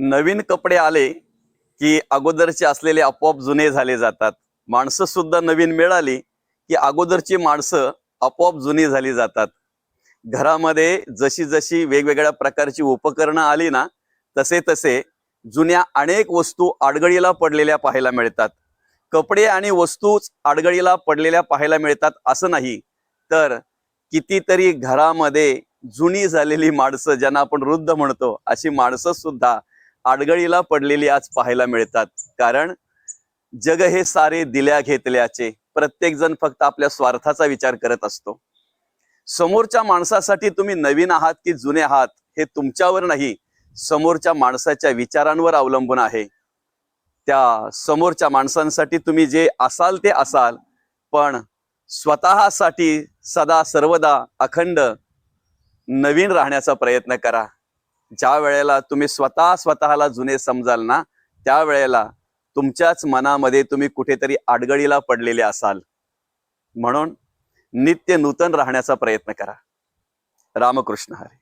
नवीन कपडे आले की अगोदरचे असलेले आपोआप जुने झाले जातात. माणसं सुद्धा नवीन मिळाली की अगोदरची माणसं आपोआप जुनी झाली जातात. घरामध्ये जशी जशी वेगवेगळ्या प्रकारची उपकरणं आली ना, तसे तसे जुन्या अनेक वस्तू आडगळीला पडलेल्या पाहायला मिळतात. कपडे आणि वस्तूच आडगळीला पडलेल्या पाहायला मिळतात असं नाही, तर कितीतरी घरामध्ये जुनी झालेली माणसं, ज्यांना आपण वृद्ध म्हणतो, अशी माणसं सुद्धा आडगळीला पडलेली आज पाहायला मिळतात. कारण जग हे सारे दिल्या घेतल्याचे, प्रत्येक जण फक्त आपल्या स्वार्थाचा विचार करत असतो. समोरच्या माणसासाठी तुम्ही नवीन आहात की जुने आहात हे तुमच्यावर नाही, समोरच्या माणसाच्या विचारांवर अवलंबून आहे. त्या समोरच्या माणसांसाठी तुम्ही जे असाल ते असाल, पण स्वतःसाठी सदा सर्वदा अखंड नवीन राहण्याचा प्रयत्न करा. ज्या वेळेला तुम्ही स्वतःला जुने समजाल ना, त्यावेळेला तुमच्याच मनामध्ये तुम्ही कुठेतरी आडगळीला पडलेले असाल. म्हणून नित्य नूतन राहण्याचा प्रयत्न करा. रामकृष्ण हरी.